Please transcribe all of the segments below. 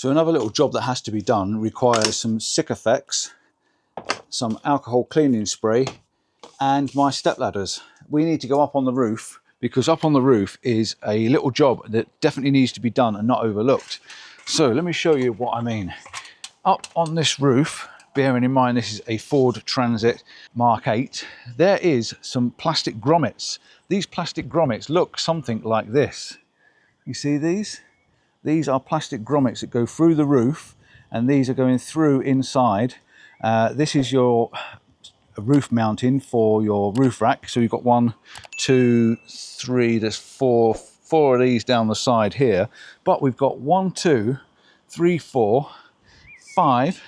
So another little job that has to be done requires some Sikaflex, some alcohol cleaning spray, and my step ladders. We need to go up on the roof, because up on the roof is a little job that definitely needs to be done and not overlooked. So let me show you what I mean. Up on this roof, bearing in mind this is a Ford Transit Mk8, there is some plastic grommets. These plastic grommets look something like this. You see these? These are plastic grommets that go through the roof, and these are going through inside. This is your roof mounting for your roof rack. So you've got 1, 2, 3, there's four of these down the side here. But we've got 1, 2, 3, 4, 5,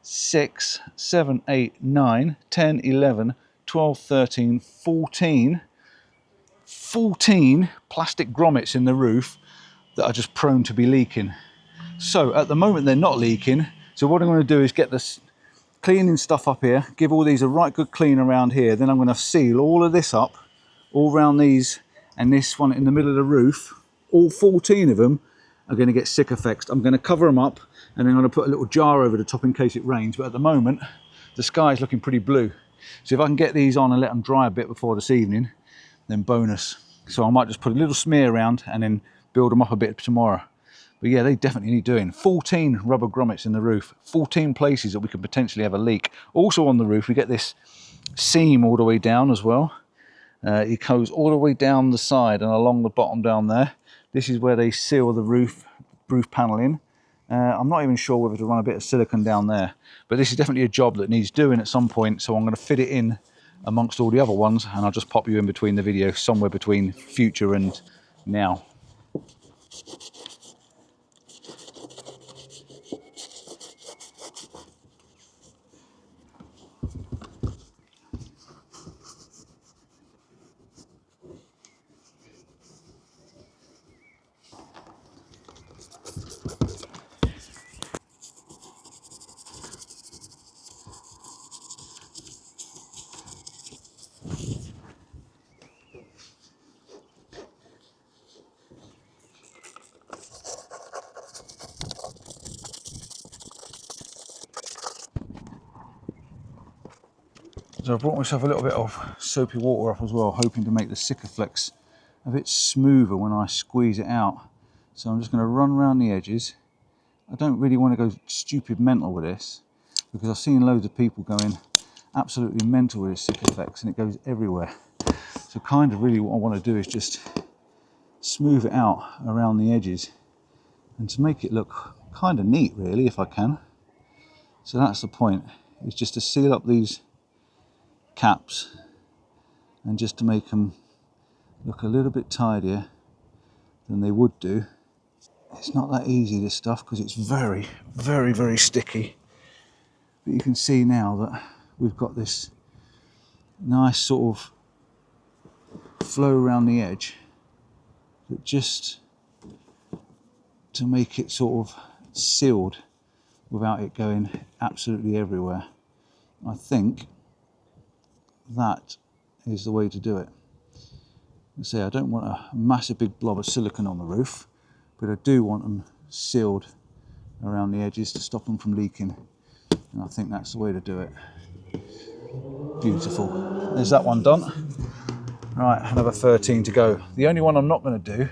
6, 7, 8, 9, 10, 11, 12, 13, 14 plastic grommets in the roof that are just prone to be leaking. So at the moment they're not leaking, so what I'm going to do is get this cleaning stuff up here, give all these a right good clean around here, then I'm going to seal all of this up, all around these, and this one in the middle of the roof. All 14 of them are going to get Sikaflexed. I'm going to cover them up, and then I'm going to put a little jar over the top in case it rains, but at the moment the sky is looking pretty blue. So if I can get these on and let them dry a bit before this evening, then bonus. So I might just put a little smear around and then build them up a bit tomorrow. But yeah, they definitely need doing. 14 rubber grommets in the roof, 14 places that we could potentially have a leak. Also on the roof, we get this seam all the way down as well. It goes all the way down the side and along the bottom down there. This is where they seal the roof panel in. I'm not even sure whether to run a bit of silicone down there, but this is definitely a job that needs doing at some point, so I'm going to fit it in amongst all the other ones, and I'll just pop you in between the video, somewhere between future and now. So I brought myself a little bit of soapy water up as well, hoping to make the Sikaflex a bit smoother when I squeeze it out. So I'm just going to run around the edges. I don't really want to go stupid mental with this, because I've seen loads of people going absolutely mental with this Sikaflex and it goes everywhere. So kind of really what I want to do is just smooth it out around the edges and to make it look kind of neat really, if I can. So that's the point, is just to seal up these caps and just to make them look a little bit tidier than they would do. It's not that easy, this stuff, because it's very, very, very sticky. But you can see now that we've got this nice sort of flow around the edge, but just to make it sort of sealed without it going absolutely everywhere. I think that is the way to do it. I don't want a massive big blob of silicone on the roof, but I do want them sealed around the edges to stop them from leaking, and I think that's the way to do it. Beautiful. There's that one done. Right, another 13 to go. The only one I'm not going to do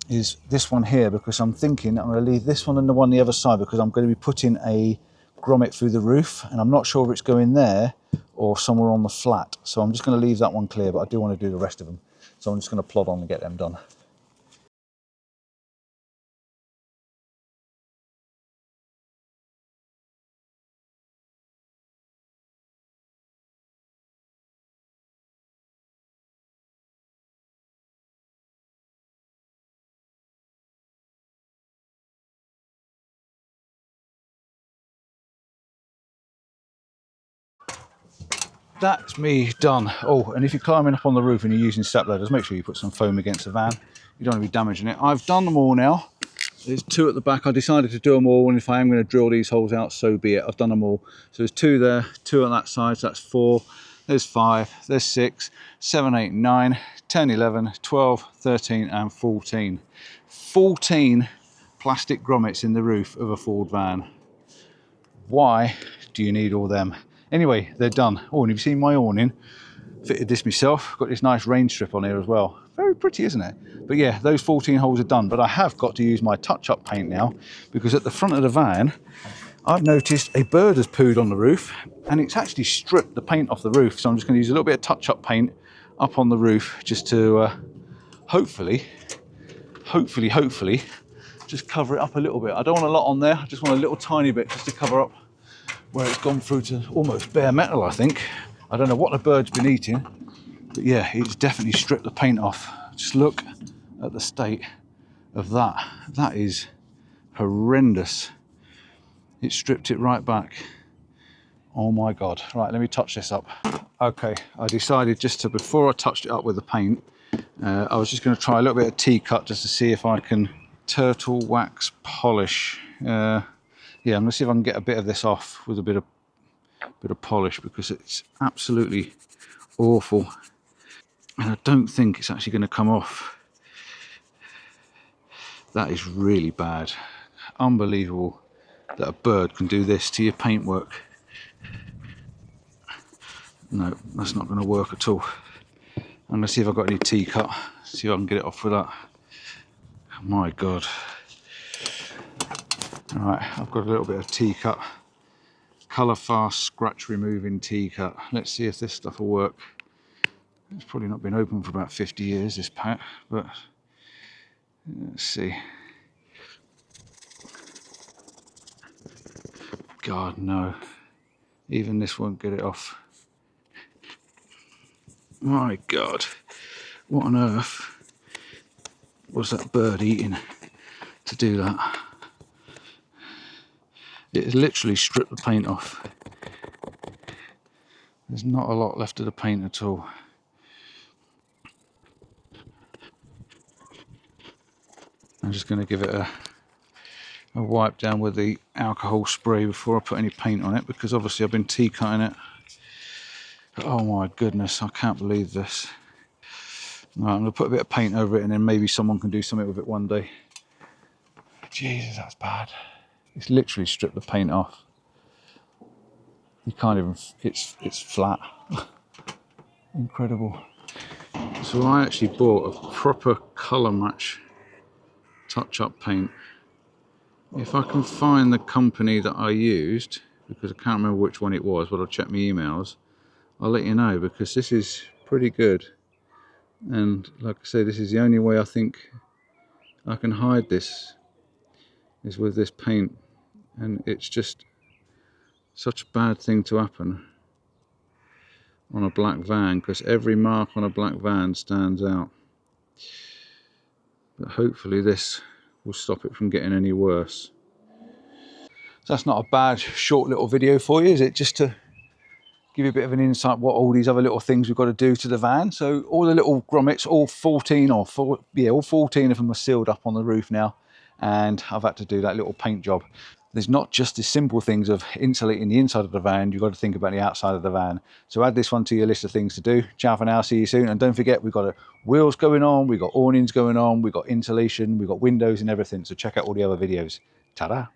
is this one here, because I'm thinking I'm going to leave this one and the one on the other side, because I'm going to be putting a grommet through the roof, and I'm not sure if it's going there or somewhere on the flat. So I'm just going to leave that one clear, but I do want to do the rest of them. So I'm just going to plod on and get them done. That's me done. Oh, and if you're climbing up on the roof and you're using step ladders, make sure you put some foam against the van. You don't want to be damaging it. I've done them all now. There's 2 at the back. I decided to do them all, and if I am going to drill these holes out, so be it. I've done them all. So there's 2 there, 2 on that side, so that's 4. There's 5, there's 6, 7, 8, 9, 10, 11, 12, 13 and 14. 14 plastic grommets in the roof of a Ford van. Why do you need all them? Anyway, they're done. Oh, and have you seen my awning? Fitted this myself. Got this nice rain strip on here as well. Very pretty, isn't it? But yeah, those 14 holes are done. But I have got to use my touch-up paint now, because at the front of the van, I've noticed a bird has pooed on the roof, and it's actually stripped the paint off the roof. So I'm just going to use a little bit of touch-up paint up on the roof, just to hopefully, just cover it up a little bit. I don't want a lot on there. I just want a little tiny bit just to cover up where it's gone through to almost bare metal, I think. I don't know what the bird's been eating, but yeah, it's definitely stripped the paint off. Just look at the state of that. That is horrendous. It stripped it right back. Oh my God. Right, let me touch this up. Okay, I decided just to, before I touched it up with the paint, I was just going to try a little bit of T-cut just to see if I can turtle wax polish. Yeah, I'm going to see if I can get a bit of this off with a bit of polish, because it's absolutely awful. And I don't think it's actually going to come off. That is really bad. Unbelievable that a bird can do this to your paintwork. No, that's not going to work at all. I'm going to see if I've got any T-cut, see if I can get it off with that. My God. All right, I've got a little bit of T-cut. Colour fast scratch removing T-cut. Let's see if this stuff will work. It's probably not been open for about 50 years, this pack, but let's see. God, no. Even this won't get it off. My God. What on earth was that bird eating to do that? It literally stripped the paint off. There's not a lot left of the paint at all. I'm just going to give it a wipe down with the alcohol spray before I put any paint on it, because obviously I've been T-cutting it. Oh my goodness, I can't believe this. Right, I'm going to put a bit of paint over it, and then maybe someone can do something with it one day. Jesus, that's bad. It's literally stripped the paint off. You can't even, it's flat. Incredible. So I actually bought a proper colour match touch-up paint. If I can find the company that I used, because I can't remember which one it was, but I'll check my emails, I'll let you know, because this is pretty good. And like I say, this is the only way I think I can hide this, is with this paint. And it's just such a bad thing to happen on a black van, because every mark on a black van stands out. But hopefully this will stop it from getting any worse. So that's not a bad short little video for you, is it? Just to give you a bit of an insight what all these other little things we've got to do to the van. So all the little grommets, all 14 of them are sealed up on the roof now, and I've had to do that little paint job. There's not just the simple things of insulating the inside of the van, you've got to think about the outside of the van. So add this one to your list of things to do. Ciao for now, see you soon. And don't forget, we've got wheels going on, we've got awnings going on, we've got insulation, we've got windows and everything. So check out all the other videos. Ta-da!